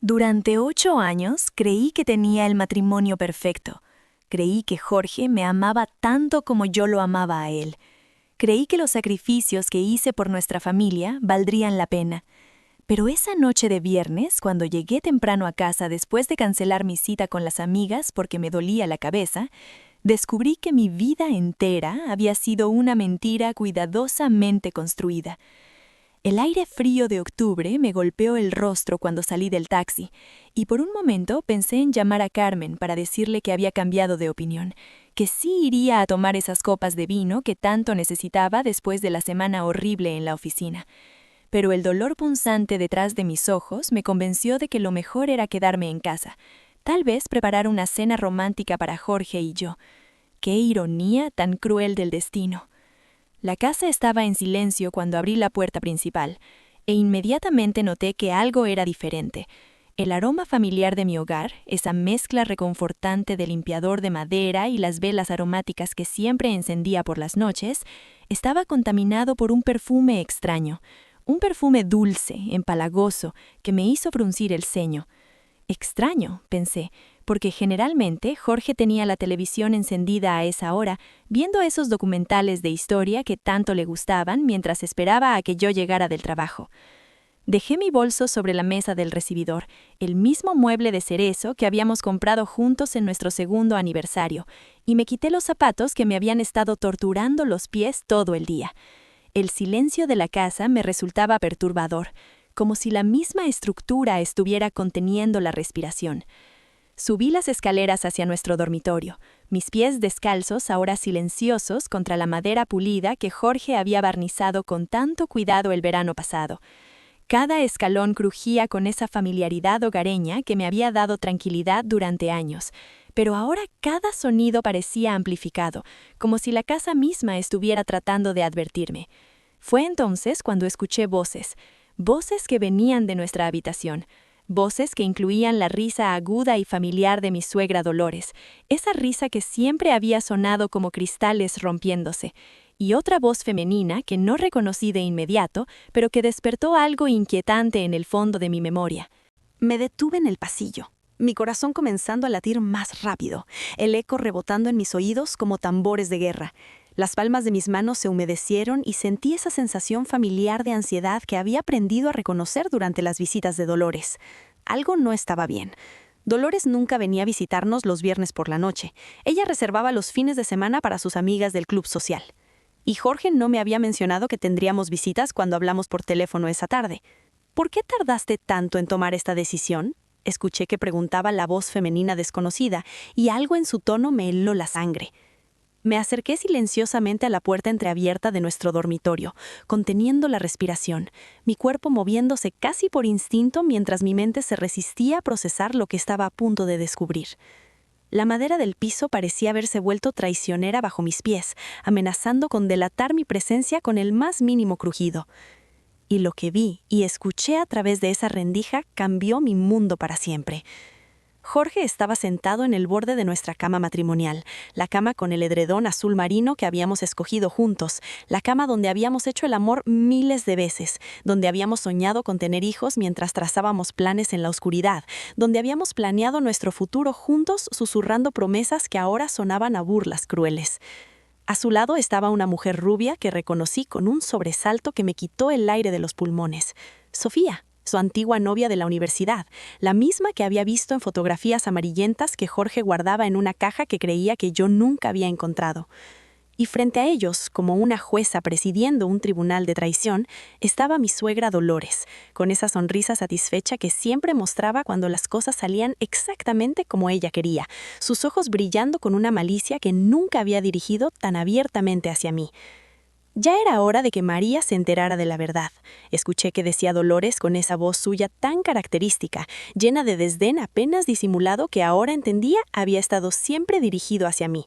Durante 8 años creí que tenía el matrimonio perfecto. Creí que Jorge me amaba tanto como yo lo amaba a él. Creí que los sacrificios que hice por nuestra familia valdrían la pena. Pero esa noche de viernes, cuando llegué temprano a casa después de cancelar mi cita con las amigas porque me dolía la cabeza, descubrí que mi vida entera había sido una mentira cuidadosamente construida. El aire frío de octubre me golpeó el rostro cuando salí del taxi, y por un momento pensé en llamar a Carmen para decirle que había cambiado de opinión, que sí iría a tomar esas copas de vino que tanto necesitaba después de la semana horrible en la oficina. Pero el dolor punzante detrás de mis ojos me convenció de que lo mejor era quedarme en casa, tal vez preparar una cena romántica para Jorge y yo. ¡Qué ironía tan cruel del destino! La casa estaba en silencio cuando abrí la puerta principal, e inmediatamente noté que algo era diferente. El aroma familiar de mi hogar, esa mezcla reconfortante de limpiador de madera y las velas aromáticas que siempre encendía por las noches, estaba contaminado por un perfume extraño, un perfume dulce, empalagoso, que me hizo fruncir el ceño. Extraño, pensé, porque generalmente Jorge tenía la televisión encendida a esa hora, viendo esos documentales de historia que tanto le gustaban mientras esperaba a que yo llegara del trabajo. Dejé mi bolso sobre la mesa del recibidor, el mismo mueble de cerezo que habíamos comprado juntos en nuestro segundo aniversario, y me quité los zapatos que me habían estado torturando los pies todo el día. El silencio de la casa me resultaba perturbador, como si la misma estructura estuviera conteniendo la respiración. Subí las escaleras hacia nuestro dormitorio, mis pies descalzos ahora silenciosos contra la madera pulida que Jorge había barnizado con tanto cuidado el verano pasado. Cada escalón crujía con esa familiaridad hogareña que me había dado tranquilidad durante años, pero ahora cada sonido parecía amplificado, como si la casa misma estuviera tratando de advertirme. Fue entonces cuando escuché voces que venían de nuestra habitación. Voces que incluían la risa aguda y familiar de mi suegra Dolores, esa risa que siempre había sonado como cristales rompiéndose, y otra voz femenina que no reconocí de inmediato, pero que despertó algo inquietante en el fondo de mi memoria. Me detuve en el pasillo, mi corazón comenzando a latir más rápido, el eco rebotando en mis oídos como tambores de guerra. Las palmas de mis manos se humedecieron y sentí esa sensación familiar de ansiedad que había aprendido a reconocer durante las visitas de Dolores. Algo no estaba bien. Dolores nunca venía a visitarnos los viernes por la noche. Ella reservaba los fines de semana para sus amigas del club social. Y Jorge no me había mencionado que tendríamos visitas cuando hablamos por teléfono esa tarde. ¿Por qué tardaste tanto en tomar esta decisión?, escuché que preguntaba la voz femenina desconocida, y algo en su tono me heló la sangre. Me acerqué silenciosamente a la puerta entreabierta de nuestro dormitorio, conteniendo la respiración, mi cuerpo moviéndose casi por instinto mientras mi mente se resistía a procesar lo que estaba a punto de descubrir. La madera del piso parecía haberse vuelto traicionera bajo mis pies, amenazando con delatar mi presencia con el más mínimo crujido. Y lo que vi y escuché a través de esa rendija cambió mi mundo para siempre. Jorge estaba sentado en el borde de nuestra cama matrimonial, la cama con el edredón azul marino que habíamos escogido juntos, la cama donde habíamos hecho el amor miles de veces, donde habíamos soñado con tener hijos mientras trazábamos planes en la oscuridad, donde habíamos planeado nuestro futuro juntos susurrando promesas que ahora sonaban a burlas crueles. A su lado estaba una mujer rubia que reconocí con un sobresalto que me quitó el aire de los pulmones. Sofía, su antigua novia de la universidad, la misma que había visto en fotografías amarillentas que Jorge guardaba en una caja que creía que yo nunca había encontrado. Y frente a ellos, como una jueza presidiendo un tribunal de traición, estaba mi suegra Dolores, con esa sonrisa satisfecha que siempre mostraba cuando las cosas salían exactamente como ella quería, sus ojos brillando con una malicia que nunca había dirigido tan abiertamente hacia mí. Ya era hora de que María se enterara de la verdad. Escuché que decía Dolores con esa voz suya tan característica, llena de desdén apenas disimulado que ahora entendía había estado siempre dirigido hacia mí.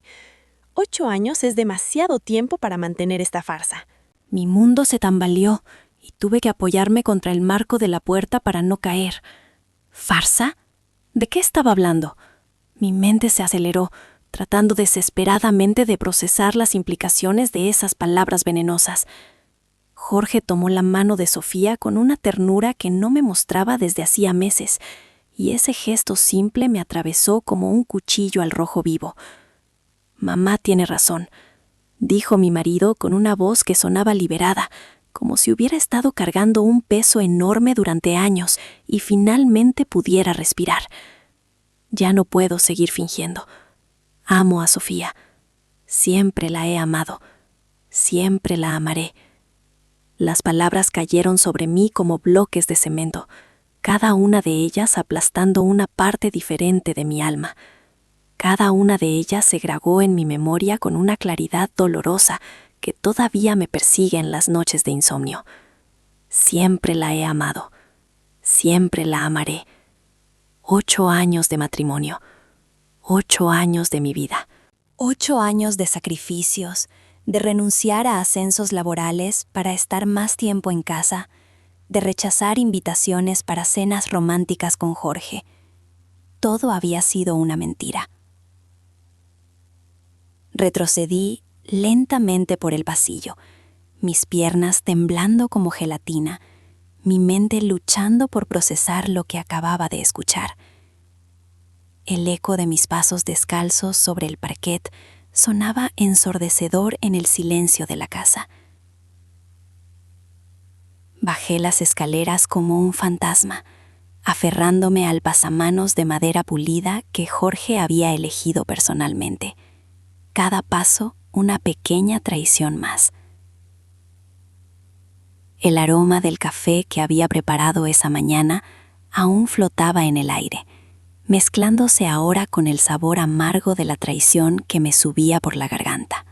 8 años es demasiado tiempo para mantener esta farsa. Mi mundo se tambaleó y tuve que apoyarme contra el marco de la puerta para no caer. ¿Farsa? ¿De qué estaba hablando? Mi mente se aceleró, tratando desesperadamente de procesar las implicaciones de esas palabras venenosas. Jorge tomó la mano de Sofía con una ternura que no me mostraba desde hacía meses, y ese gesto simple me atravesó como un cuchillo al rojo vivo. «Mamá tiene razón», dijo mi marido con una voz que sonaba liberada, como si hubiera estado cargando un peso enorme durante años y finalmente pudiera respirar. Ya no puedo seguir fingiendo. Amo a Sofía. Siempre la he amado. Siempre la amaré. Las palabras cayeron sobre mí como bloques de cemento, cada una de ellas aplastando una parte diferente de mi alma. Cada una de ellas se grabó en mi memoria con una claridad dolorosa que todavía me persigue en las noches de insomnio. Siempre la he amado. Siempre la amaré. 8 años de matrimonio. 8 años de mi vida. 8 años de sacrificios, de renunciar a ascensos laborales para estar más tiempo en casa, de rechazar invitaciones para cenas románticas con Jorge. Todo había sido una mentira. Retrocedí lentamente por el pasillo, mis piernas temblando como gelatina, mi mente luchando por procesar lo que acababa de escuchar. El eco de mis pasos descalzos sobre el parquet sonaba ensordecedor en el silencio de la casa. Bajé las escaleras como un fantasma, aferrándome al pasamanos de madera pulida que Jorge había elegido personalmente. Cada paso, una pequeña traición más. El aroma del café que había preparado esa mañana aún flotaba en el aire, mezclándose ahora con el sabor amargo de la traición que me subía por la garganta.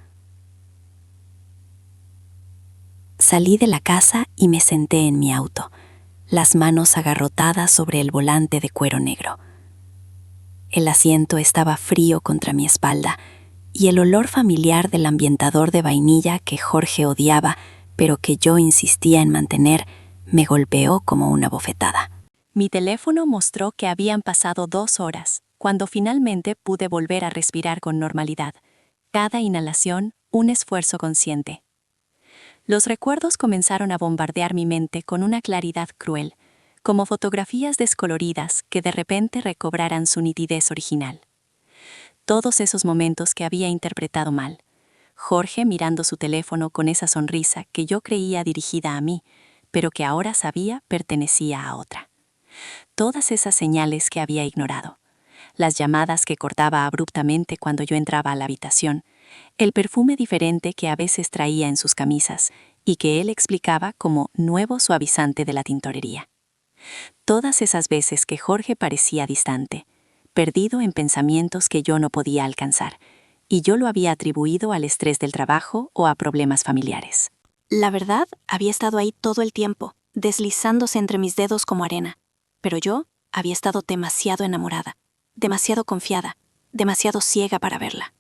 Salí de la casa y me senté en mi auto, las manos agarrotadas sobre el volante de cuero negro. El asiento estaba frío contra mi espalda y el olor familiar del ambientador de vainilla que Jorge odiaba, pero que yo insistía en mantener, me golpeó como una bofetada. Mi teléfono mostró que habían pasado 2 horas, cuando finalmente pude volver a respirar con normalidad. Cada inhalación, un esfuerzo consciente. Los recuerdos comenzaron a bombardear mi mente con una claridad cruel, como fotografías descoloridas que de repente recobraran su nitidez original. Todos esos momentos que había interpretado mal. Jorge mirando su teléfono con esa sonrisa que yo creía dirigida a mí, pero que ahora sabía pertenecía a otra. Todas esas señales que había ignorado. Las llamadas que cortaba abruptamente cuando yo entraba a la habitación, el perfume diferente que a veces traía en sus camisas y que él explicaba como nuevo suavizante de la tintorería. Todas esas veces que Jorge parecía distante, perdido en pensamientos que yo no podía alcanzar, y yo lo había atribuido al estrés del trabajo o a problemas familiares. La verdad, había estado ahí todo el tiempo, deslizándose entre mis dedos como arena, pero yo había estado demasiado enamorada, demasiado confiada, demasiado ciega para verla.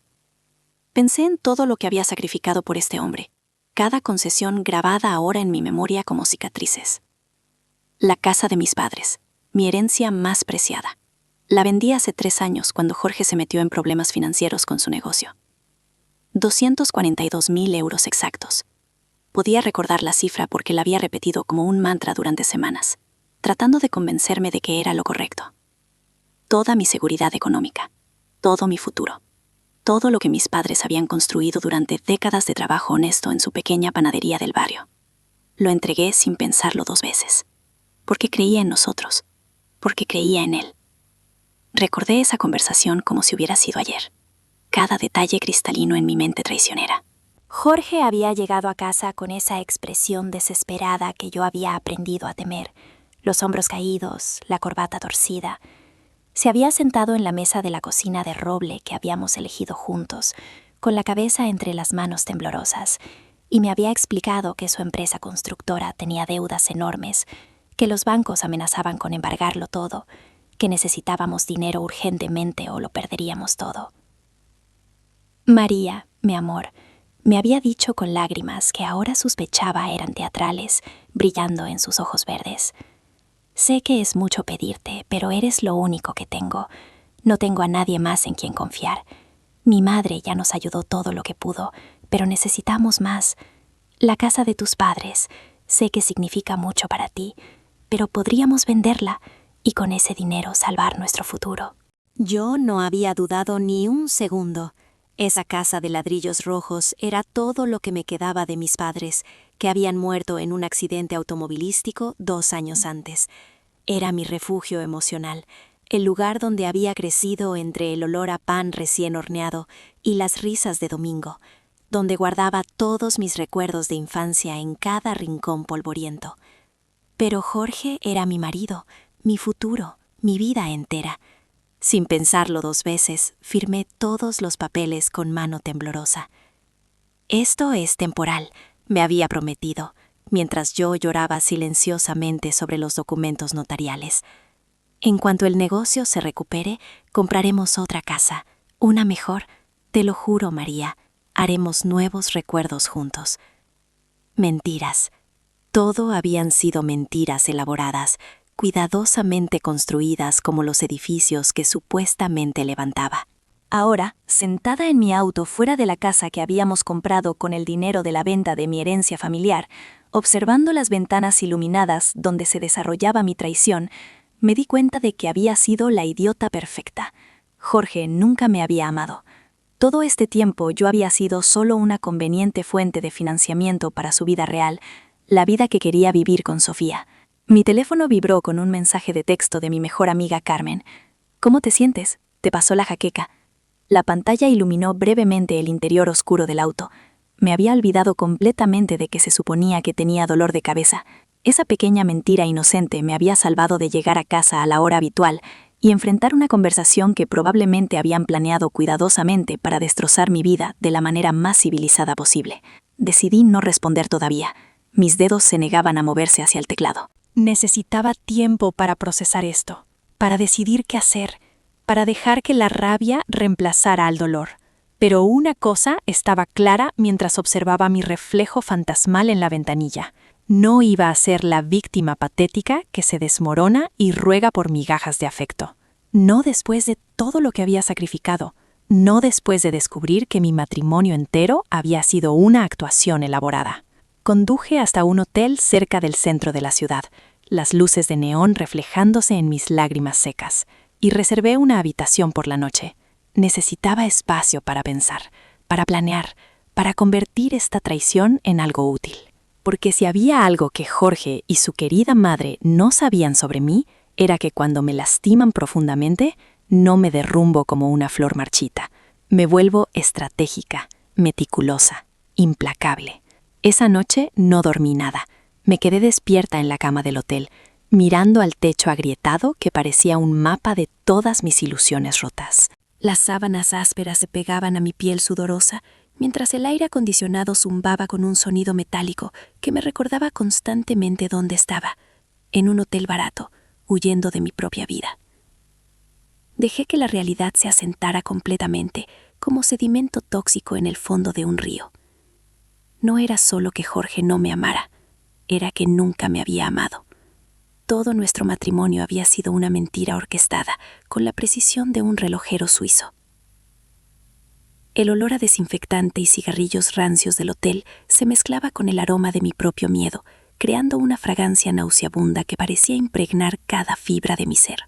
Pensé en todo lo que había sacrificado por este hombre, cada concesión grabada ahora en mi memoria como cicatrices. La casa de mis padres, mi herencia más preciada. La vendí hace 3 años cuando Jorge se metió en problemas financieros con su negocio. 242.000 euros exactos. Podía recordar la cifra porque la había repetido como un mantra durante semanas, tratando de convencerme de que era lo correcto. Toda mi seguridad económica, todo mi futuro, todo lo que mis padres habían construido durante décadas de trabajo honesto en su pequeña panadería del barrio. Lo entregué sin pensarlo 2 veces, porque creía en nosotros, porque creía en él. Recordé esa conversación como si hubiera sido ayer, cada detalle cristalino en mi mente traicionera. Jorge había llegado a casa con esa expresión desesperada que yo había aprendido a temer, los hombros caídos, la corbata torcida. Se había sentado en la mesa de la cocina de roble que habíamos elegido juntos, con la cabeza entre las manos temblorosas, y me había explicado que su empresa constructora tenía deudas enormes, que los bancos amenazaban con embargarlo todo, que necesitábamos dinero urgentemente o lo perderíamos todo. María, mi amor, me había dicho con lágrimas que ahora sospechaba eran teatrales, brillando en sus ojos verdes. Sé que es mucho pedirte, pero eres lo único que tengo. No tengo a nadie más en quien confiar. Mi madre ya nos ayudó todo lo que pudo, pero necesitamos más. La casa de tus padres, sé que significa mucho para ti, pero podríamos venderla y con ese dinero salvar nuestro futuro. Yo no había dudado ni un segundo. Esa casa de ladrillos rojos era todo lo que me quedaba de mis padres, que habían muerto en un accidente automovilístico 2 años antes. Era mi refugio emocional, el lugar donde había crecido entre el olor a pan recién horneado y las risas de domingo, donde guardaba todos mis recuerdos de infancia en cada rincón polvoriento. Pero Jorge era mi marido, mi futuro, mi vida entera. Sin pensarlo 2 veces, firmé todos los papeles con mano temblorosa. Esto es temporal, me había prometido, mientras yo lloraba silenciosamente sobre los documentos notariales. En cuanto el negocio se recupere, compraremos otra casa, una mejor. Te lo juro, María, haremos nuevos recuerdos juntos. Mentiras. Todo habían sido mentiras elaboradas, cuidadosamente construidas como los edificios que supuestamente levantaba. Ahora, sentada en mi auto fuera de la casa que habíamos comprado con el dinero de la venta de mi herencia familiar, observando las ventanas iluminadas donde se desarrollaba mi traición, me di cuenta de que había sido la idiota perfecta. Jorge nunca me había amado. Todo este tiempo yo había sido solo una conveniente fuente de financiamiento para su vida real, la vida que quería vivir con Sofía. Mi teléfono vibró con un mensaje de texto de mi mejor amiga Carmen. ¿Cómo te sientes? ¿Te pasó la jaqueca? La pantalla iluminó brevemente el interior oscuro del auto. Me había olvidado completamente de que se suponía que tenía dolor de cabeza. Esa pequeña mentira inocente me había salvado de llegar a casa a la hora habitual y enfrentar una conversación que probablemente habían planeado cuidadosamente para destrozar mi vida de la manera más civilizada posible. Decidí no responder todavía. Mis dedos se negaban a moverse hacia el teclado. Necesitaba tiempo para procesar esto, para decidir qué hacer, para dejar que la rabia reemplazara al dolor. Pero una cosa estaba clara mientras observaba mi reflejo fantasmal en la ventanilla. No iba a ser la víctima patética que se desmorona y ruega por migajas de afecto. No después de todo lo que había sacrificado. No después de descubrir que mi matrimonio entero había sido una actuación elaborada. Conduje hasta un hotel cerca del centro de la ciudad, las luces de neón reflejándose en mis lágrimas secas, y reservé una habitación por la noche. Necesitaba espacio para pensar, para planear, para convertir esta traición en algo útil. Porque si había algo que Jorge y su querida madre no sabían sobre mí, era que cuando me lastiman profundamente, no me derrumbo como una flor marchita. Me vuelvo estratégica, meticulosa, implacable. Esa noche no dormí nada. Me quedé despierta en la cama del hotel, mirando al techo agrietado que parecía un mapa de todas mis ilusiones rotas. Las sábanas ásperas se pegaban a mi piel sudorosa, mientras el aire acondicionado zumbaba con un sonido metálico que me recordaba constantemente dónde estaba, en un hotel barato, huyendo de mi propia vida. Dejé que la realidad se asentara completamente, como sedimento tóxico en el fondo de un río. No era solo que Jorge no me amara, era que nunca me había amado. Todo nuestro matrimonio había sido una mentira orquestada, con la precisión de un relojero suizo. El olor a desinfectante y cigarrillos rancios del hotel se mezclaba con el aroma de mi propio miedo, creando una fragancia nauseabunda que parecía impregnar cada fibra de mi ser.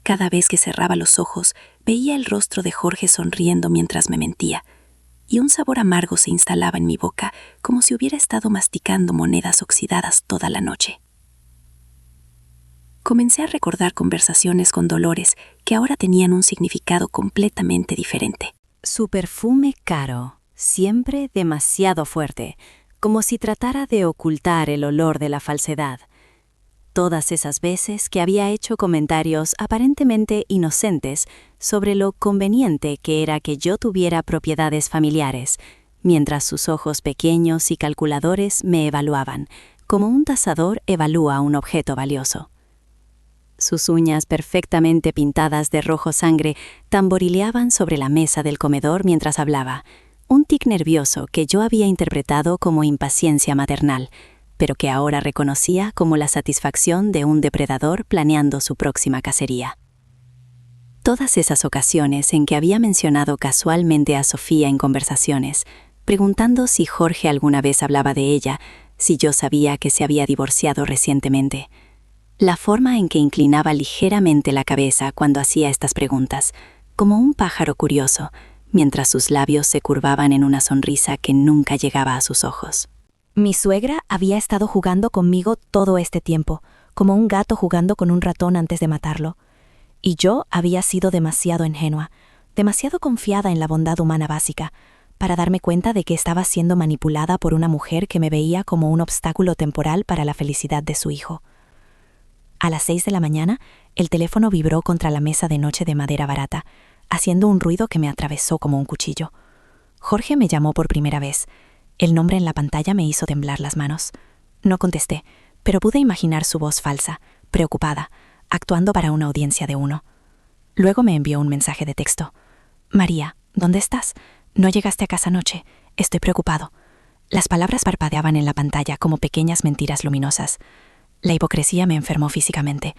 Cada vez que cerraba los ojos, veía el rostro de Jorge sonriendo mientras me mentía, y un sabor amargo se instalaba en mi boca como si hubiera estado masticando monedas oxidadas toda la noche. Comencé a recordar conversaciones con Dolores que ahora tenían un significado completamente diferente. Su perfume caro, siempre demasiado fuerte, como si tratara de ocultar el olor de la falsedad. Todas esas veces que había hecho comentarios aparentemente inocentes sobre lo conveniente que era que yo tuviera propiedades familiares, mientras sus ojos pequeños y calculadores me evaluaban, como un tasador evalúa un objeto valioso. Sus uñas perfectamente pintadas de rojo sangre tamborileaban sobre la mesa del comedor mientras hablaba, un tic nervioso que yo había interpretado como impaciencia maternal, pero que ahora reconocía como la satisfacción de un depredador planeando su próxima cacería. Todas esas ocasiones en que había mencionado casualmente a Sofía en conversaciones, preguntando si Jorge alguna vez hablaba de ella, si yo sabía que se había divorciado recientemente. La forma en que inclinaba ligeramente la cabeza cuando hacía estas preguntas, como un pájaro curioso, mientras sus labios se curvaban en una sonrisa que nunca llegaba a sus ojos. Mi suegra había estado jugando conmigo todo este tiempo, como un gato jugando con un ratón antes de matarlo. Y yo había sido demasiado ingenua, demasiado confiada en la bondad humana básica, para darme cuenta de que estaba siendo manipulada por una mujer que me veía como un obstáculo temporal para la felicidad de su hijo. A las 6 de la mañana, el teléfono vibró contra la mesa de noche de madera barata, haciendo un ruido que me atravesó como un cuchillo. Jorge me llamó por primera vez. El nombre en la pantalla me hizo temblar las manos. No contesté, pero pude imaginar su voz falsa, preocupada, actuando para una audiencia de uno. Luego me envió un mensaje de texto. «María, ¿dónde estás? No llegaste a casa anoche. Estoy preocupado». Las palabras parpadeaban en la pantalla como pequeñas mentiras luminosas. La hipocresía me enfermó físicamente.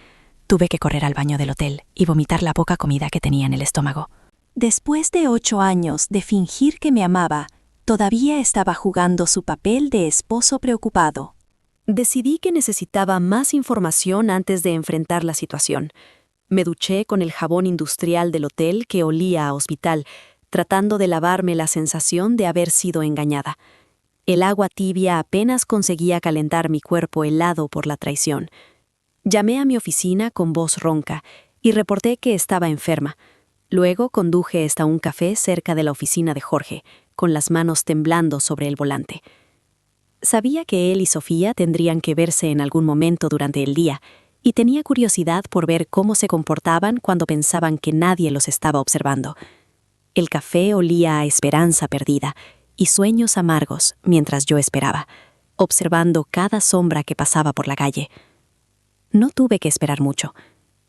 Tuve que correr al baño del hotel y vomitar la poca comida que tenía en el estómago. Después de 8 años de fingir que me amaba, todavía estaba jugando su papel de esposo preocupado. Decidí que necesitaba más información antes de enfrentar la situación. Me duché con el jabón industrial del hotel que olía a hospital, tratando de lavarme la sensación de haber sido engañada. El agua tibia apenas conseguía calentar mi cuerpo helado por la traición. Llamé a mi oficina con voz ronca y reporté que estaba enferma. Luego conduje hasta un café cerca de la oficina de Jorge, con las manos temblando sobre el volante. Sabía que él y Sofía tendrían que verse en algún momento durante el día, y tenía curiosidad por ver cómo se comportaban cuando pensaban que nadie los estaba observando. El café olía a esperanza perdida y sueños amargos mientras yo esperaba, observando cada sombra que pasaba por la calle. No tuve que esperar mucho.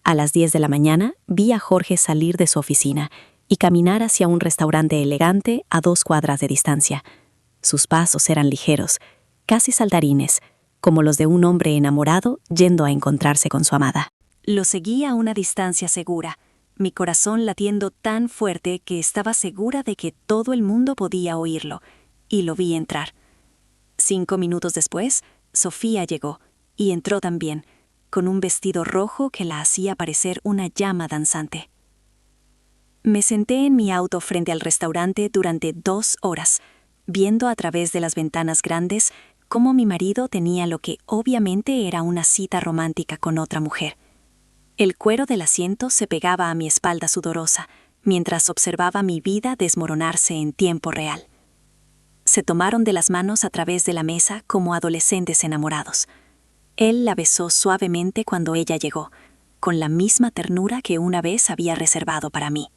A las 10 de la mañana vi a Jorge salir de su oficina y caminar hacia un restaurante elegante a 2 cuadras de distancia. Sus pasos eran ligeros, casi saltarines, como los de un hombre enamorado yendo a encontrarse con su amada. Lo seguí a una distancia segura, mi corazón latiendo tan fuerte que estaba segura de que todo el mundo podía oírlo, y lo vi entrar. 5 minutos después, Sofía llegó, y entró también, con un vestido rojo que la hacía parecer una llama danzante. Me senté en mi auto frente al restaurante durante 2 horas, viendo a través de las ventanas grandes cómo mi marido tenía lo que obviamente era una cita romántica con otra mujer. El cuero del asiento se pegaba a mi espalda sudorosa, mientras observaba mi vida desmoronarse en tiempo real. Se tomaron de las manos a través de la mesa como adolescentes enamorados. Él la besó suavemente cuando ella llegó, con la misma ternura que una vez había reservado para mí.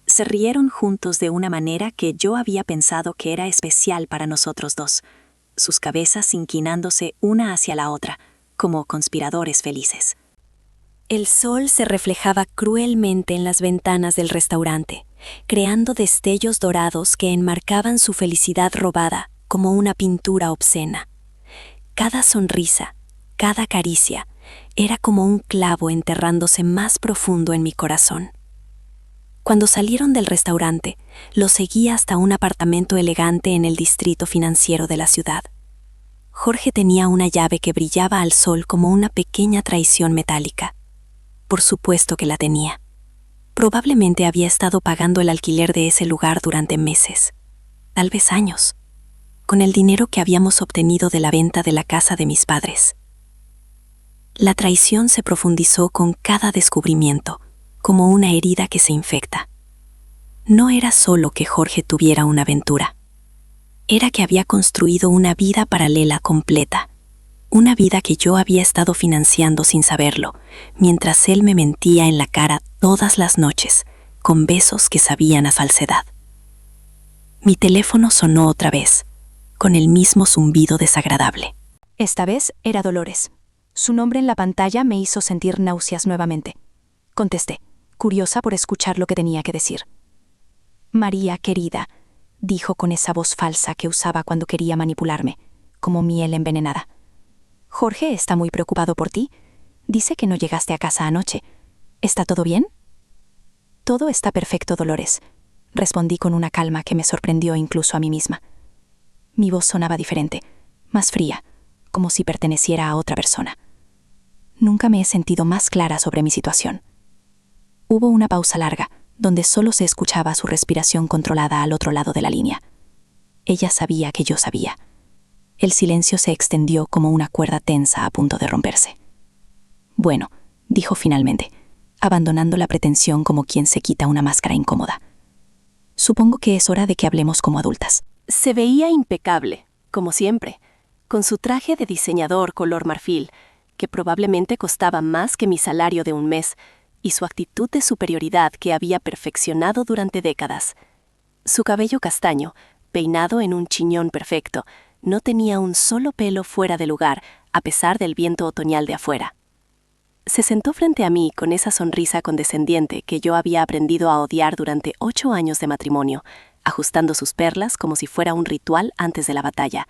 Se rieron juntos de una manera que yo había pensado que era especial para nosotros dos, sus cabezas inclinándose una hacia la otra, como conspiradores felices. El sol se reflejaba cruelmente en las ventanas del restaurante, creando destellos dorados que enmarcaban su felicidad robada como una pintura obscena. Cada sonrisa, cada caricia, era como un clavo enterrándose más profundo en mi corazón. Cuando salieron del restaurante, lo seguí hasta un apartamento elegante en el distrito financiero de la ciudad. Jorge tenía una llave que brillaba al sol como una pequeña traición metálica. Por supuesto que la tenía. Probablemente había estado pagando el alquiler de ese lugar durante meses, tal vez años, con el dinero que habíamos obtenido de la venta de la casa de mis padres. La traición se profundizó con cada descubrimiento, como una herida que se infecta. No era solo que Jorge tuviera una aventura. Era que había construido una vida paralela completa, una vida que yo había estado financiando sin saberlo, mientras él me mentía en la cara todas las noches, con besos que sabían a falsedad. Mi teléfono sonó otra vez, con el mismo zumbido desagradable. Esta vez era Dolores. Su nombre en la pantalla me hizo sentir náuseas nuevamente. Contesté, curiosa por escuchar lo que tenía que decir. «María, querida», dijo con esa voz falsa que usaba cuando quería manipularme, como miel envenenada. «Jorge está muy preocupado por ti. Dice que no llegaste a casa anoche. ¿Está todo bien?» «Todo está perfecto, Dolores», respondí con una calma que me sorprendió incluso a mí misma. Mi voz sonaba diferente, más fría, como si perteneciera a otra persona. Nunca me he sentido más clara sobre mi situación. Hubo una pausa larga, donde solo se escuchaba su respiración controlada al otro lado de la línea. Ella sabía que yo sabía. El silencio se extendió como una cuerda tensa a punto de romperse. Bueno, dijo finalmente, abandonando la pretensión como quien se quita una máscara incómoda. Supongo que es hora de que hablemos como adultas. Se veía impecable, como siempre, con su traje de diseñador color marfil, que probablemente costaba más que mi salario de un mes, y su actitud de superioridad que había perfeccionado durante décadas. Su cabello castaño, peinado en un chiñón perfecto, no tenía un solo pelo fuera de lugar, a pesar del viento otoñal de afuera. Se sentó frente a mí con esa sonrisa condescendiente que yo había aprendido a odiar durante 8 años de matrimonio, ajustando sus perlas como si fuera un ritual antes de la batalla.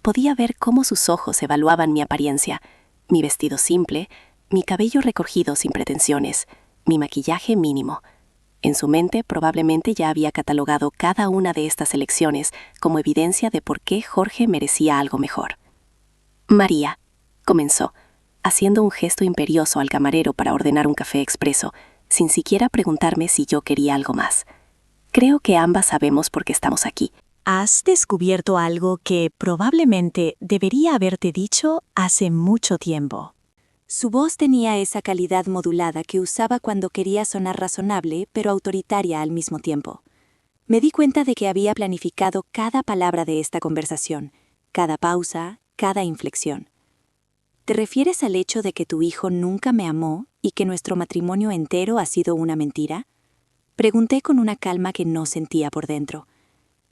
Podía ver cómo sus ojos evaluaban mi apariencia, mi vestido simple, mi cabello recogido sin pretensiones, mi maquillaje mínimo. En su mente probablemente ya había catalogado cada una de estas elecciones como evidencia de por qué Jorge merecía algo mejor. María, comenzó, haciendo un gesto imperioso al camarero para ordenar un café expreso, sin siquiera preguntarme si yo quería algo más. Creo que ambas sabemos por qué estamos aquí. Has descubierto algo que probablemente debería haberte dicho hace mucho tiempo. Su voz tenía esa calidad modulada que usaba cuando quería sonar razonable pero autoritaria al mismo tiempo. Me di cuenta de que había planificado cada palabra de esta conversación, cada pausa, cada inflexión. ¿Te refieres al hecho de que tu hijo nunca me amó y que nuestro matrimonio entero ha sido una mentira? Pregunté con una calma que no sentía por dentro.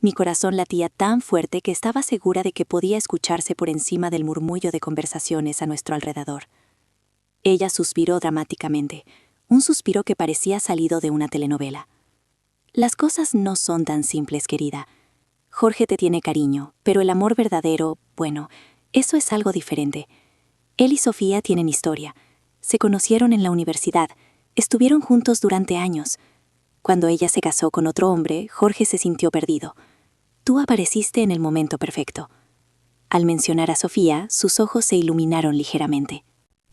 Mi corazón latía tan fuerte que estaba segura de que podía escucharse por encima del murmullo de conversaciones a nuestro alrededor. Ella suspiró dramáticamente, un suspiro que parecía salido de una telenovela. Las cosas no son tan simples, querida. Jorge te tiene cariño, pero el amor verdadero, bueno, eso es algo diferente. Él y Sofía tienen historia. Se conocieron en la universidad, estuvieron juntos durante años. Cuando ella se casó con otro hombre, Jorge se sintió perdido. Tú apareciste en el momento perfecto. Al mencionar a Sofía, sus ojos se iluminaron ligeramente.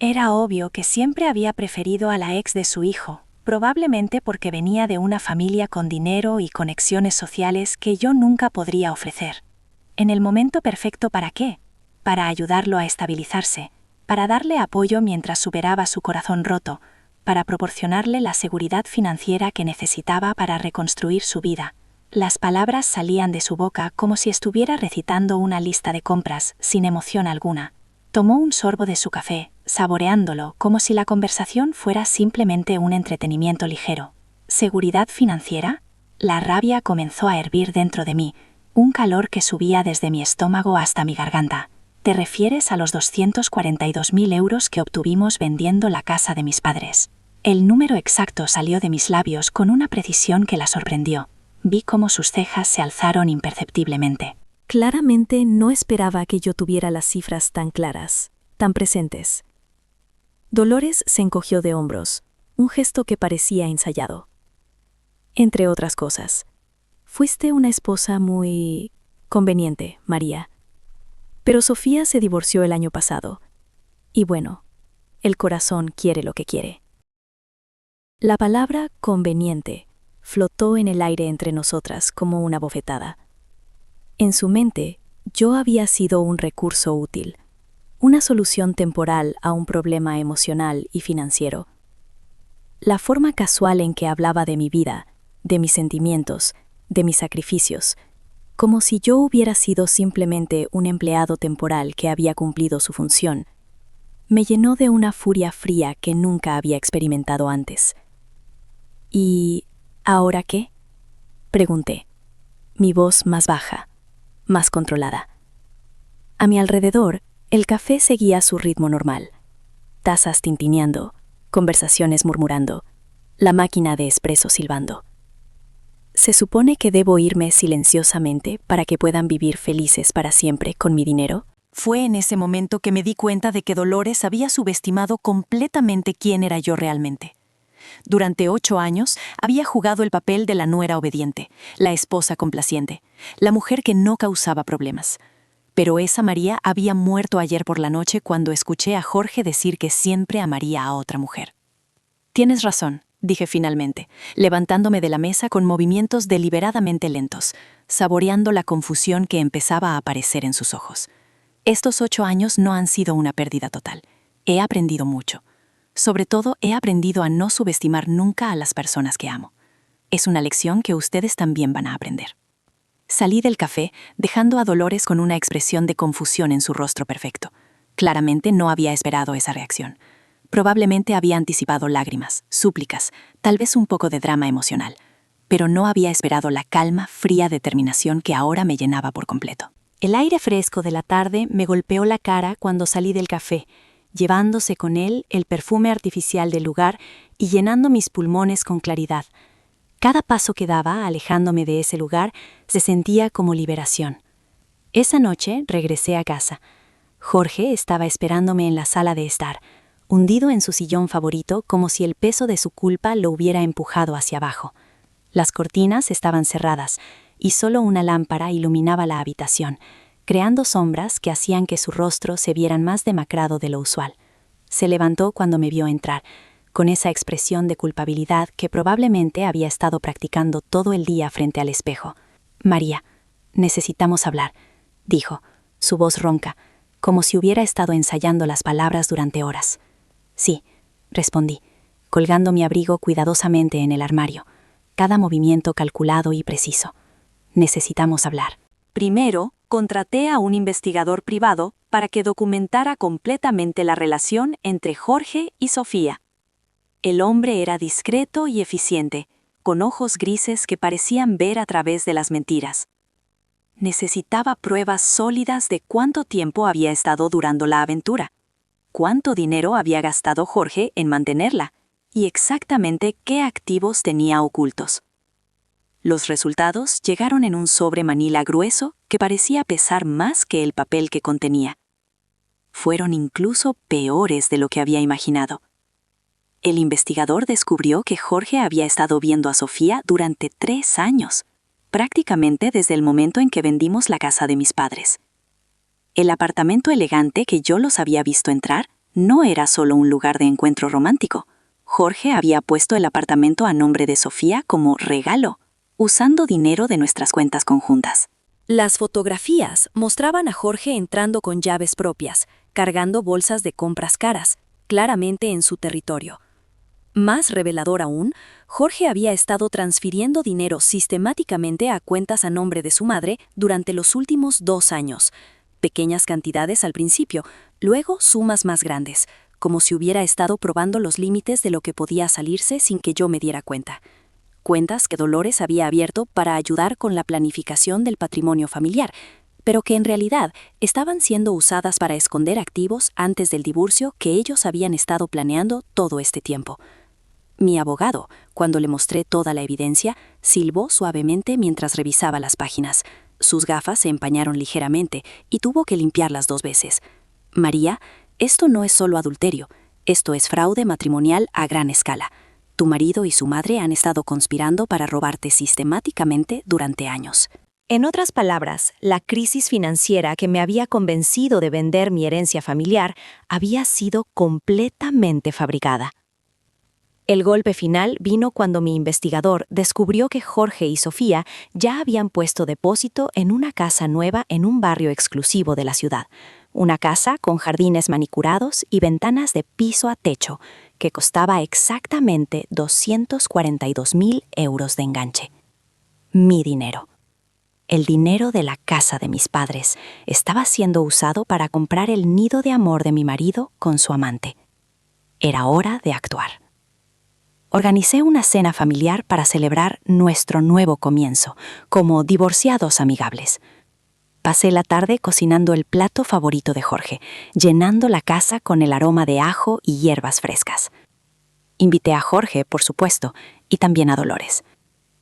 Era obvio que siempre había preferido a la ex de su hijo, probablemente porque venía de una familia con dinero y conexiones sociales que yo nunca podría ofrecer. ¿En el momento perfecto para qué? Para ayudarlo a estabilizarse, para darle apoyo mientras superaba su corazón roto, para proporcionarle la seguridad financiera que necesitaba para reconstruir su vida. Las palabras salían de su boca como si estuviera recitando una lista de compras, sin emoción alguna. Tomó un sorbo de su café, saboreándolo como si la conversación fuera simplemente un entretenimiento ligero. ¿Seguridad financiera? La rabia comenzó a hervir dentro de mí, un calor que subía desde mi estómago hasta mi garganta. ¿Te refieres a los 242.000 euros que obtuvimos vendiendo la casa de mis padres? El número exacto salió de mis labios con una precisión que la sorprendió. Vi cómo sus cejas se alzaron imperceptiblemente. Claramente no esperaba que yo tuviera las cifras tan claras, tan presentes. Dolores se encogió de hombros, un gesto que parecía ensayado. Entre otras cosas, fuiste una esposa muy conveniente, María. Pero Sofía se divorció el año pasado. Y bueno, el corazón quiere lo que quiere. La palabra conveniente flotó en el aire entre nosotras como una bofetada. En su mente, yo había sido un recurso útil, una solución temporal a un problema emocional y financiero. La forma casual en que hablaba de mi vida, de mis sentimientos, de mis sacrificios, como si yo hubiera sido simplemente un empleado temporal que había cumplido su función, me llenó de una furia fría que nunca había experimentado antes. ¿Y ahora qué? Pregunté, mi voz más baja, más controlada. A mi alrededor, el café seguía su ritmo normal. Tazas tintineando, conversaciones murmurando, la máquina de espresso silbando. ¿Se supone que debo irme silenciosamente para que puedan vivir felices para siempre con mi dinero? Fue en ese momento que me di cuenta de que Dolores había subestimado completamente quién era yo realmente. Durante 8 años había jugado el papel de la nuera obediente, la esposa complaciente, la mujer que no causaba problemas. Pero esa María había muerto ayer por la noche cuando escuché a Jorge decir que siempre amaría a otra mujer. Tienes razón, dije finalmente, levantándome de la mesa con movimientos deliberadamente lentos, saboreando la confusión que empezaba a aparecer en sus ojos. Estos 8 años no han sido una pérdida total. He aprendido mucho. Sobre todo, he aprendido a no subestimar nunca a las personas que amo. Es una lección que ustedes también van a aprender. Salí del café, dejando a Dolores con una expresión de confusión en su rostro perfecto. Claramente no había esperado esa reacción. Probablemente había anticipado lágrimas, súplicas, tal vez un poco de drama emocional, pero no había esperado la calma, fría determinación que ahora me llenaba por completo. El aire fresco de la tarde me golpeó la cara cuando salí del café, llevándose con él el perfume artificial del lugar y llenando mis pulmones con claridad. Cada paso que daba, alejándome de ese lugar, se sentía como liberación. Esa noche regresé a casa. Jorge estaba esperándome en la sala de estar, hundido en su sillón favorito como si el peso de su culpa lo hubiera empujado hacia abajo. Las cortinas estaban cerradas y solo una lámpara iluminaba la habitación, creando sombras que hacían que su rostro se viera más demacrado de lo usual. Se levantó cuando me vio entrar, con esa expresión de culpabilidad que probablemente había estado practicando todo el día frente al espejo. «María, necesitamos hablar», dijo, su voz ronca, como si hubiera estado ensayando las palabras durante horas. «Sí», respondí, colgando mi abrigo cuidadosamente en el armario, cada movimiento calculado y preciso. «Necesitamos hablar». Primero, contraté a un investigador privado para que documentara completamente la relación entre Jorge y Sofía. El hombre era discreto y eficiente, con ojos grises que parecían ver a través de las mentiras. Necesitaba pruebas sólidas de cuánto tiempo había estado durando la aventura, cuánto dinero había gastado Jorge en mantenerla y exactamente qué activos tenía ocultos. Los resultados llegaron en un sobre manila grueso que parecía pesar más que el papel que contenía. Fueron incluso peores de lo que había imaginado. El investigador descubrió que Jorge había estado viendo a Sofía durante 3 años, prácticamente desde el momento en que vendimos la casa de mis padres. El apartamento elegante que yo los había visto entrar no era solo un lugar de encuentro romántico. Jorge había puesto el apartamento a nombre de Sofía como regalo, usando dinero de nuestras cuentas conjuntas. Las fotografías mostraban a Jorge entrando con llaves propias, cargando bolsas de compras caras, claramente en su territorio. Más revelador aún, Jorge había estado transfiriendo dinero sistemáticamente a cuentas a nombre de su madre durante los últimos 2 años. Pequeñas cantidades al principio, luego sumas más grandes, como si hubiera estado probando los límites de lo que podía salirse sin que yo me diera cuenta. Cuentas que Dolores había abierto para ayudar con la planificación del patrimonio familiar, pero que en realidad estaban siendo usadas para esconder activos antes del divorcio que ellos habían estado planeando todo este tiempo. Mi abogado, cuando le mostré toda la evidencia, silbó suavemente mientras revisaba las páginas. Sus gafas se empañaron ligeramente y tuvo que limpiarlas 2 veces. «María, esto no es solo adulterio, esto es fraude matrimonial a gran escala. Tu marido y su madre han estado conspirando para robarte sistemáticamente durante años». En otras palabras, la crisis financiera que me había convencido de vender mi herencia familiar había sido completamente fabricada. El golpe final vino cuando mi investigador descubrió que Jorge y Sofía ya habían puesto depósito en una casa nueva en un barrio exclusivo de la ciudad. Una casa con jardines manicurados y ventanas de piso a techo, que costaba exactamente 242.000 euros de enganche. Mi dinero. El dinero de la casa de mis padres estaba siendo usado para comprar el nido de amor de mi marido con su amante. Era hora de actuar. Organicé una cena familiar para celebrar nuestro nuevo comienzo, como divorciados amigables. Pasé la tarde cocinando el plato favorito de Jorge, llenando la casa con el aroma de ajo y hierbas frescas. Invité a Jorge, por supuesto, y también a Dolores.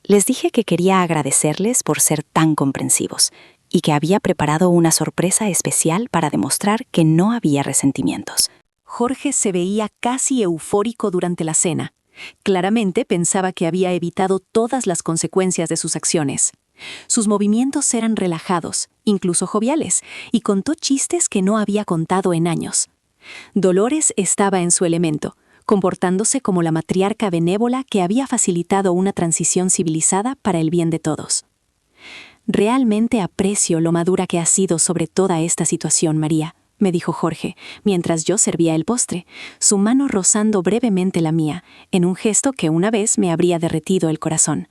Les dije que quería agradecerles por ser tan comprensivos y que había preparado una sorpresa especial para demostrar que no había resentimientos. Jorge se veía casi eufórico durante la cena. Claramente pensaba que había evitado todas las consecuencias de sus acciones. Sus movimientos eran relajados, incluso joviales, y contó chistes que no había contado en años. Dolores estaba en su elemento, comportándose como la matriarca benévola que había facilitado una transición civilizada para el bien de todos. «Realmente aprecio lo madura que has sido sobre toda esta situación, María», me dijo Jorge, mientras yo servía el postre, su mano rozando brevemente la mía, en un gesto que una vez me habría derretido el corazón.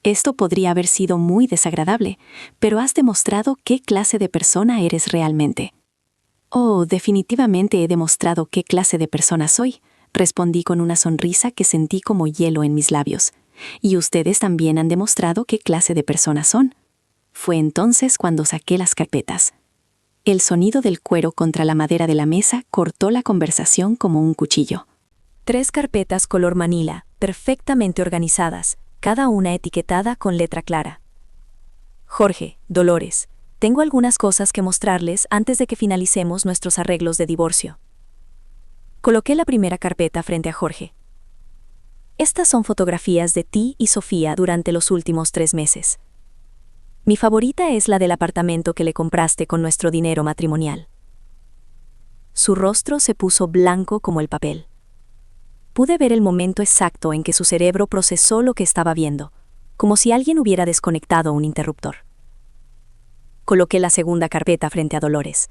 «Esto podría haber sido muy desagradable, pero has demostrado qué clase de persona eres realmente». «Oh, definitivamente he demostrado qué clase de persona soy», respondí con una sonrisa que sentí como hielo en mis labios. «Y ustedes también han demostrado qué clase de personas son». Fue entonces cuando saqué las carpetas. El sonido del cuero contra la madera de la mesa cortó la conversación como un cuchillo. 3 carpetas color manila, perfectamente organizadas, cada una etiquetada con letra clara. Jorge, Dolores, tengo algunas cosas que mostrarles antes de que finalicemos nuestros arreglos de divorcio. Coloqué la primera carpeta frente a Jorge. Estas son fotografías de ti y Sofía durante los últimos 3 meses. Mi favorita es la del apartamento que le compraste con nuestro dinero matrimonial. Su rostro se puso blanco como el papel. Pude ver el momento exacto en que su cerebro procesó lo que estaba viendo, como si alguien hubiera desconectado un interruptor. Coloqué la segunda carpeta frente a Dolores.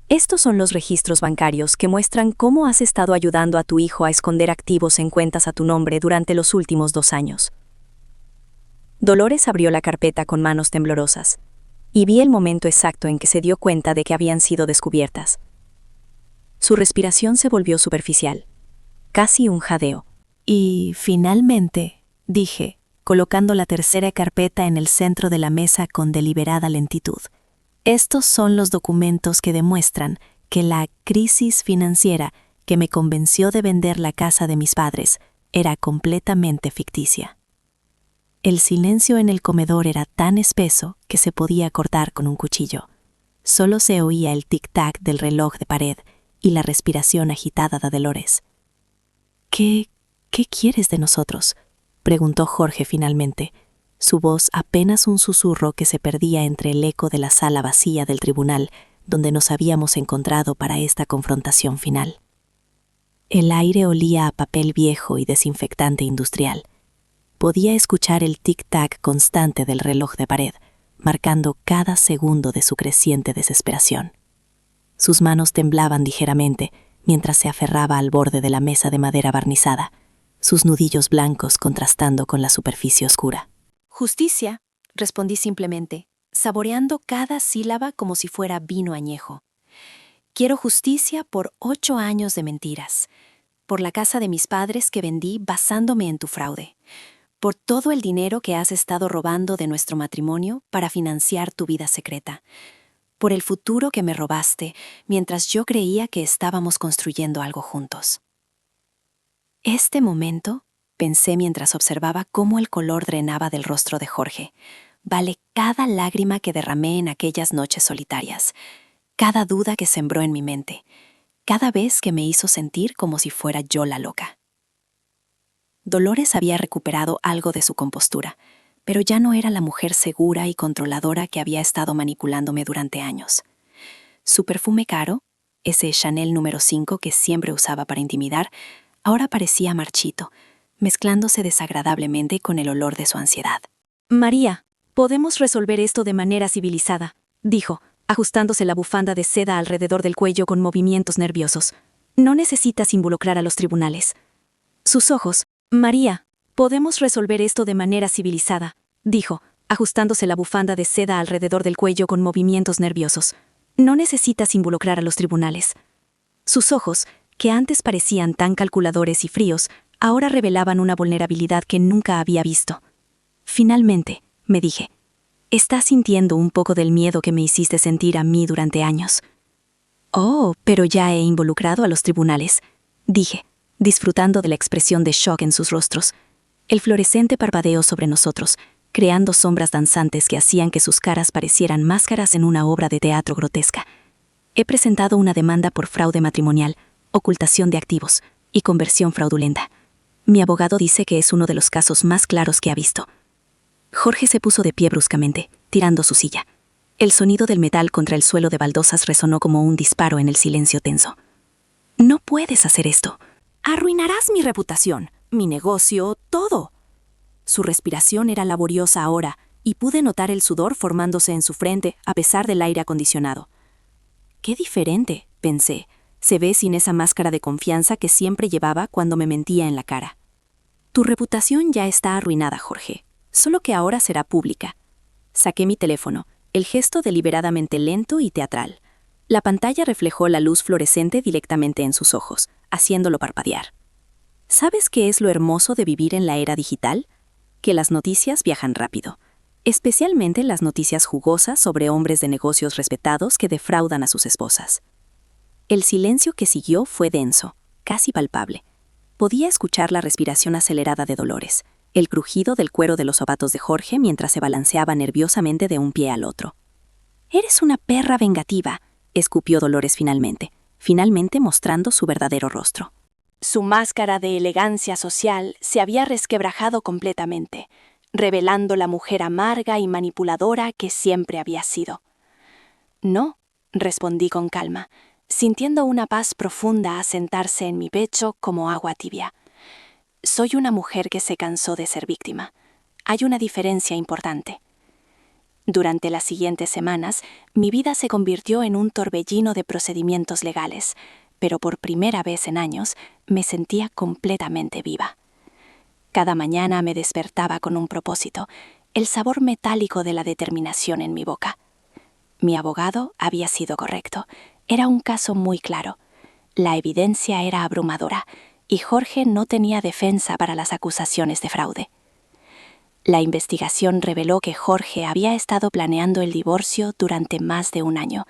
Estos son los registros bancarios que muestran cómo has estado ayudando a tu hijo a esconder activos en cuentas a tu nombre durante los últimos 2 años. Dolores abrió la carpeta con manos temblorosas, y vi el momento exacto en que se dio cuenta de que habían sido descubiertas. Su respiración se volvió superficial, casi un jadeo. Y, finalmente, dije, colocando la tercera carpeta en el centro de la mesa con deliberada lentitud, estos son los documentos que demuestran que la crisis financiera que me convenció de vender la casa de mis padres era completamente ficticia. El silencio en el comedor era tan espeso que se podía cortar con un cuchillo. Solo se oía el tic-tac del reloj de pared y la respiración agitada de Dolores. ¿Qué quieres de nosotros?», preguntó Jorge finalmente, su voz apenas un susurro que se perdía entre el eco de la sala vacía del tribunal donde nos habíamos encontrado para esta confrontación final. El aire olía a papel viejo y desinfectante industrial. Podía escuchar el tic-tac constante del reloj de pared, marcando cada segundo de su creciente desesperación. Sus manos temblaban ligeramente mientras se aferraba al borde de la mesa de madera barnizada, sus nudillos blancos contrastando con la superficie oscura. «Justicia», respondí simplemente, saboreando cada sílaba como si fuera vino añejo. «Quiero justicia por 8 años de mentiras, por la casa de mis padres que vendí basándome en tu fraude, por todo el dinero que has estado robando de nuestro matrimonio para financiar tu vida secreta, por el futuro que me robaste mientras yo creía que estábamos construyendo algo juntos». Este momento, pensé mientras observaba cómo el color drenaba del rostro de Jorge, vale cada lágrima que derramé en aquellas noches solitarias, cada duda que sembró en mi mente, cada vez que me hizo sentir como si fuera yo la loca. Dolores había recuperado algo de su compostura, pero ya no era la mujer segura y controladora que había estado manipulándome durante años. Su perfume caro, ese Chanel número 5 que siempre usaba para intimidar, ahora parecía marchito, mezclándose desagradablemente con el olor de su ansiedad. «María, podemos resolver esto de manera civilizada», dijo, ajustándose la bufanda de seda alrededor del cuello con movimientos nerviosos. «No necesitas involucrar a los tribunales». Sus ojos, «María, podemos resolver esto de manera civilizada», dijo, ajustándose la bufanda de seda alrededor del cuello con movimientos nerviosos. «No necesitas involucrar a los tribunales». Sus ojos, que antes parecían tan calculadores y fríos, ahora revelaban una vulnerabilidad que nunca había visto. «Finalmente», me dije, «estás sintiendo un poco del miedo que me hiciste sentir a mí durante años». «Oh, pero ya he involucrado a los tribunales», dije, disfrutando de la expresión de shock en sus rostros. El fluorescente parpadeó sobre nosotros, creando sombras danzantes que hacían que sus caras parecieran máscaras en una obra de teatro grotesca. «He presentado una demanda por fraude matrimonial, ocultación de activos y conversión fraudulenta. Mi abogado dice que es uno de los casos más claros que ha visto». Jorge se puso de pie bruscamente, tirando su silla. El sonido del metal contra el suelo de baldosas resonó como un disparo en el silencio tenso. «No puedes hacer esto. Arruinarás mi reputación, mi negocio, todo». Su respiración era laboriosa ahora, y pude notar el sudor formándose en su frente a pesar del aire acondicionado. «Qué diferente», pensé, «se ve sin esa máscara de confianza que siempre llevaba cuando me mentía en la cara». «Tu reputación ya está arruinada, Jorge, solo que ahora será pública». Saqué mi teléfono, el gesto deliberadamente lento y teatral. La pantalla reflejó la luz fluorescente directamente en sus ojos, haciéndolo parpadear. ¿Sabes qué es lo hermoso de vivir en la era digital? Que las noticias viajan rápido, especialmente las noticias jugosas sobre hombres de negocios respetados que defraudan a sus esposas. El silencio que siguió fue denso, casi palpable. Podía escuchar la respiración acelerada de Dolores, el crujido del cuero de los zapatos de Jorge mientras se balanceaba nerviosamente de un pie al otro. «Eres una perra vengativa», escupió Dolores finalmente mostrando su verdadero rostro. Su máscara de elegancia social se había resquebrajado completamente, revelando la mujer amarga y manipuladora que siempre había sido. «No», respondí con calma, sintiendo una paz profunda asentarse en mi pecho como agua tibia. «Soy una mujer que se cansó de ser víctima. Hay una diferencia importante». Durante las siguientes semanas, mi vida se convirtió en un torbellino de procedimientos legales, pero por primera vez en años me sentía completamente viva. Cada mañana me despertaba con un propósito, el sabor metálico de la determinación en mi boca. Mi abogado había sido correcto. Era un caso muy claro. La evidencia era abrumadora, y Jorge no tenía defensa para las acusaciones de fraude. La investigación reveló que Jorge había estado planeando el divorcio durante más de un año,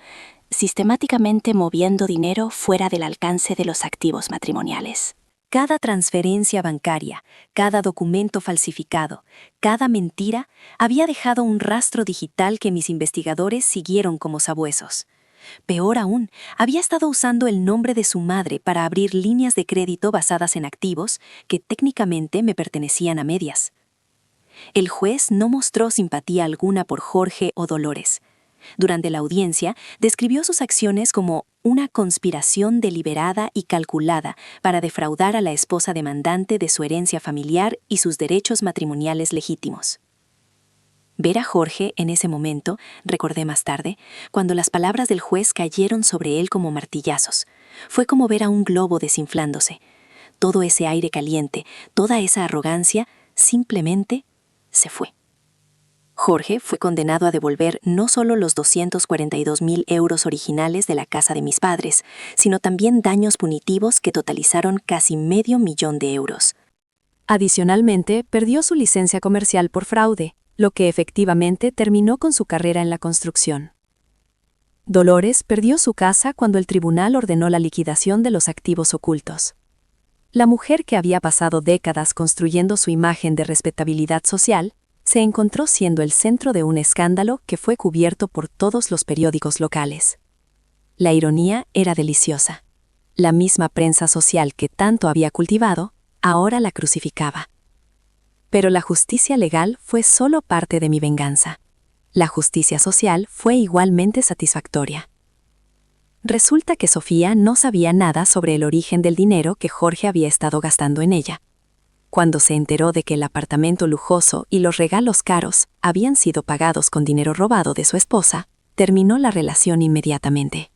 sistemáticamente moviendo dinero fuera del alcance de los activos matrimoniales. Cada transferencia bancaria, cada documento falsificado, cada mentira había dejado un rastro digital que mis investigadores siguieron como sabuesos. Peor aún, había estado usando el nombre de su madre para abrir líneas de crédito basadas en activos que técnicamente me pertenecían a medias. El juez no mostró simpatía alguna por Jorge o Dolores. Durante la audiencia, describió sus acciones como una conspiración deliberada y calculada para defraudar a la esposa demandante de su herencia familiar y sus derechos matrimoniales legítimos. Ver a Jorge en ese momento, recordé más tarde, cuando las palabras del juez cayeron sobre él como martillazos. Fue como ver a un globo desinflándose. Todo ese aire caliente, toda esa arrogancia, simplemente se fue. Jorge fue condenado a devolver no solo los 242.000 euros originales de la casa de mis padres, sino también daños punitivos que totalizaron casi $500.000 de euros. Adicionalmente, perdió su licencia comercial por fraude, lo que efectivamente terminó con su carrera en la construcción. Dolores perdió su casa cuando el tribunal ordenó la liquidación de los activos ocultos. La mujer que había pasado décadas construyendo su imagen de respetabilidad social, se encontró siendo el centro de un escándalo que fue cubierto por todos los periódicos locales. La ironía era deliciosa. La misma prensa social que tanto había cultivado, ahora la crucificaba. Pero la justicia legal fue solo parte de mi venganza. La justicia social fue igualmente satisfactoria. Resulta que Sofía no sabía nada sobre el origen del dinero que Jorge había estado gastando en ella. Cuando se enteró de que el apartamento lujoso y los regalos caros habían sido pagados con dinero robado de su esposa, terminó la relación inmediatamente.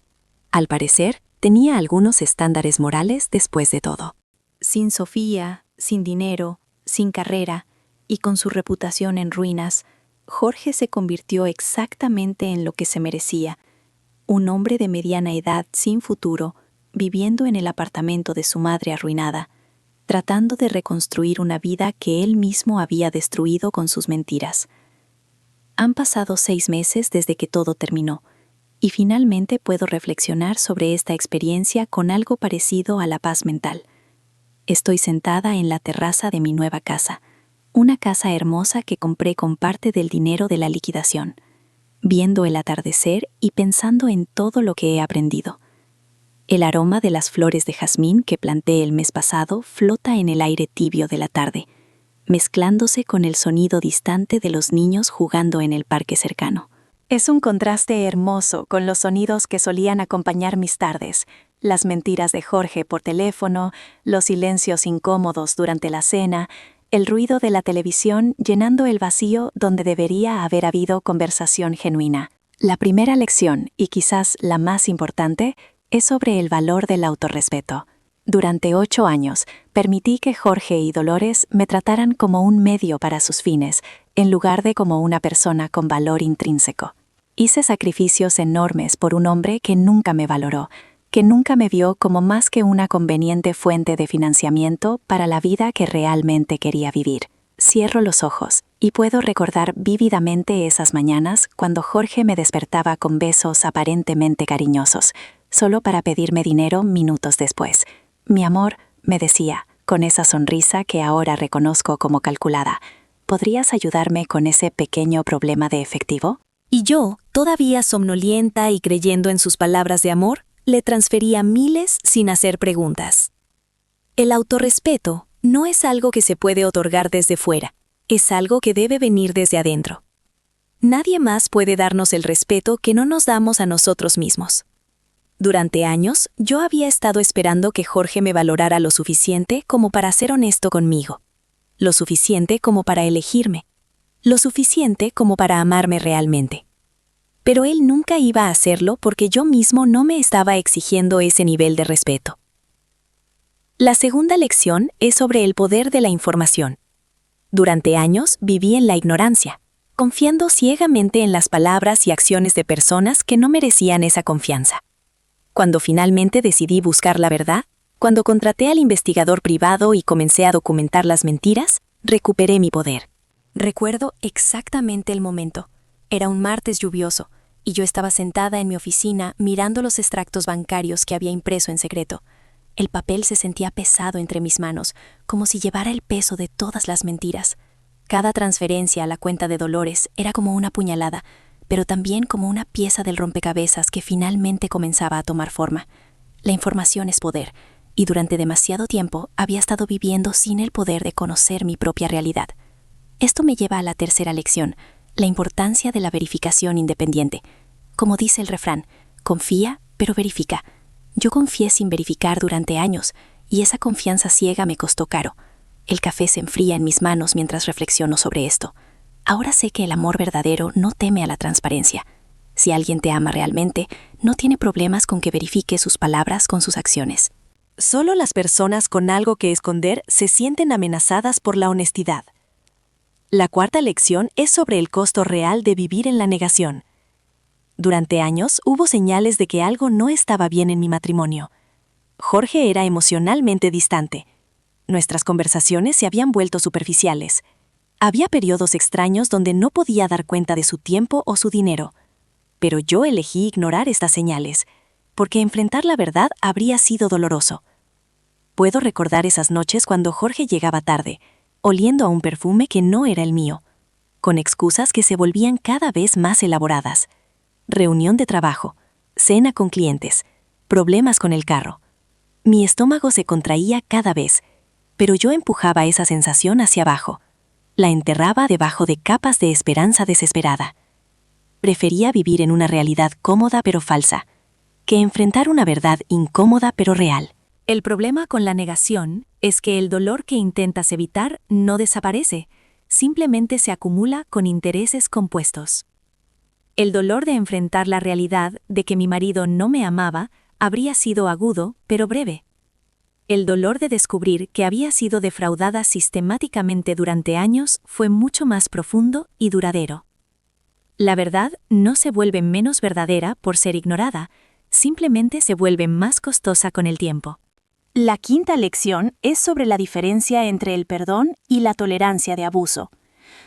Al parecer, tenía algunos estándares morales después de todo. Sin Sofía, sin dinero, sin carrera y con su reputación en ruinas, Jorge se convirtió exactamente en lo que se merecía: un hombre de mediana edad sin futuro, viviendo en el apartamento de su madre arruinada, tratando de reconstruir una vida que él mismo había destruido con sus mentiras. Han pasado 6 meses desde que todo terminó, y finalmente puedo reflexionar sobre esta experiencia con algo parecido a la paz mental. Estoy sentada en la terraza de mi nueva casa, una casa hermosa que compré con parte del dinero de la liquidación, viendo el atardecer y pensando en todo lo que he aprendido. El aroma de las flores de jazmín que planté el mes pasado flota en el aire tibio de la tarde. mezclándose con el sonido distante de los niños jugando en el parque cercano. Es un contraste hermoso con los sonidos que solían acompañar mis tardes, las mentiras de Jorge por teléfono, los silencios incómodos durante la cena, el ruido de la televisión llenando el vacío donde debería haber habido conversación genuina. La primera lección, y quizás la más importante, es sobre el valor del autorrespeto. Durante 8 años, permití que Jorge y Dolores me trataran como un medio para sus fines, en lugar de como una persona con valor intrínseco. Hice sacrificios enormes por un hombre que nunca me valoró, que nunca me vio como más que una conveniente fuente de financiamiento para la vida que realmente quería vivir. Cierro los ojos y puedo recordar vívidamente esas mañanas cuando Jorge me despertaba con besos aparentemente cariñosos, solo para pedirme dinero minutos después. Mi amor, me decía, con esa sonrisa que ahora reconozco como calculada, ¿podrías ayudarme con ese pequeño problema de efectivo? Y yo, todavía somnolienta y creyendo en sus palabras de amor, le transfería miles sin hacer preguntas. El autorrespeto no es algo que se puede otorgar desde fuera, es algo que debe venir desde adentro. Nadie más puede darnos el respeto que no nos damos a nosotros mismos. Durante años, yo había estado esperando que Jorge me valorara lo suficiente como para ser honesto conmigo, lo suficiente como para elegirme, lo suficiente como para amarme realmente. Pero él nunca iba a hacerlo porque yo mismo no me estaba exigiendo ese nivel de respeto. La segunda lección es sobre el poder de la información. Durante años viví en la ignorancia, confiando ciegamente en las palabras y acciones de personas que no merecían esa confianza. Cuando finalmente decidí buscar la verdad, cuando contraté al investigador privado y comencé a documentar las mentiras, recuperé mi poder. Recuerdo exactamente el momento. Era un martes lluvioso, y yo estaba sentada en mi oficina mirando los extractos bancarios que había impreso en secreto. El papel se sentía pesado entre mis manos, como si llevara el peso de todas las mentiras. Cada transferencia a la cuenta de Dolores era como una puñalada, pero también como una pieza del rompecabezas que finalmente comenzaba a tomar forma. La información es poder, y durante demasiado tiempo había estado viviendo sin el poder de conocer mi propia realidad. Esto me lleva a la tercera lección, la importancia de la verificación independiente. Como dice el refrán, confía, pero verifica. Yo confié sin verificar durante años, y esa confianza ciega me costó caro. El café se enfría en mis manos mientras reflexiono sobre esto. Ahora sé que el amor verdadero no teme a la transparencia. Si alguien te ama realmente, no tiene problemas con que verifique sus palabras con sus acciones. Solo las personas con algo que esconder se sienten amenazadas por la honestidad. La cuarta lección es sobre el costo real de vivir en la negación. Durante años hubo señales de que algo no estaba bien en mi matrimonio. Jorge era emocionalmente distante. Nuestras conversaciones se habían vuelto superficiales. Había periodos extraños donde no podía dar cuenta de su tiempo o su dinero. Pero yo elegí ignorar estas señales, porque enfrentar la verdad habría sido doloroso. Puedo recordar esas noches cuando Jorge llegaba tarde, oliendo a un perfume que no era el mío, con excusas que se volvían cada vez más elaboradas. Reunión de trabajo, cena con clientes, problemas con el carro. Mi estómago se contraía cada vez, pero yo empujaba esa sensación hacia abajo. La enterraba debajo de capas de esperanza desesperada. Prefería vivir en una realidad cómoda pero falsa, que enfrentar una verdad incómoda pero real. El problema con la negación es que el dolor que intentas evitar no desaparece, simplemente se acumula con intereses compuestos. El dolor de enfrentar la realidad de que mi marido no me amaba habría sido agudo, pero breve. El dolor de descubrir que había sido defraudada sistemáticamente durante años fue mucho más profundo y duradero. La verdad no se vuelve menos verdadera por ser ignorada, simplemente se vuelve más costosa con el tiempo. La quinta lección es sobre la diferencia entre el perdón y la tolerancia de abuso.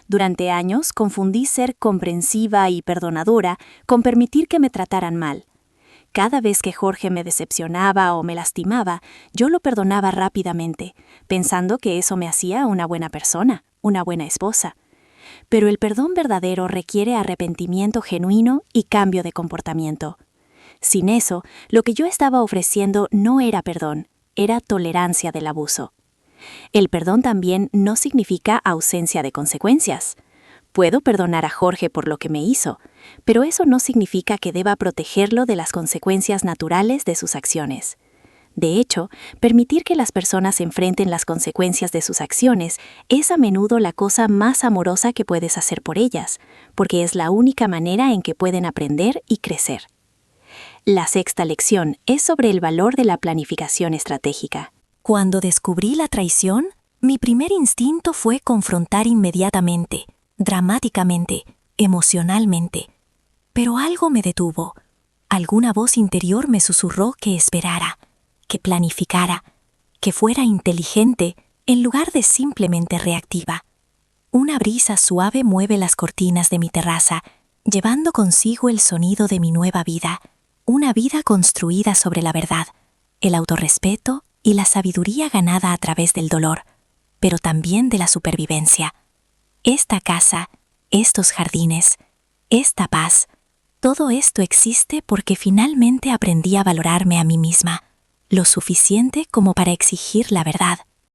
Durante años confundí ser comprensiva y perdonadora con permitir que me trataran mal. Cada vez que Jorge me decepcionaba o me lastimaba, yo lo perdonaba rápidamente, pensando que eso me hacía una buena persona, una buena esposa. Pero el perdón verdadero requiere arrepentimiento genuino y cambio de comportamiento. Sin eso, lo que yo estaba ofreciendo no era perdón, era tolerancia del abuso. El perdón también no significa ausencia de consecuencias. Puedo perdonar a Jorge por lo que me hizo, pero eso no significa que deba protegerlo de las consecuencias naturales de sus acciones. De hecho, permitir que las personas enfrenten las consecuencias de sus acciones es a menudo la cosa más amorosa que puedes hacer por ellas, porque es la única manera en que pueden aprender y crecer. La sexta lección es sobre el valor de la planificación estratégica. Cuando descubrí la traición, mi primer instinto fue confrontar inmediatamente, dramáticamente, emocionalmente. Pero algo me detuvo. Alguna voz interior me susurró que esperara, que planificara, que fuera inteligente en lugar de simplemente reactiva. Una brisa suave mueve las cortinas de mi terraza, llevando consigo el sonido de mi nueva vida, una vida construida sobre la verdad, el autorrespeto y la sabiduría ganada a través del dolor, pero también de la supervivencia. Esta casa, estos jardines, esta paz, todo esto existe porque finalmente aprendí a valorarme a mí misma, lo suficiente como para exigir la verdad.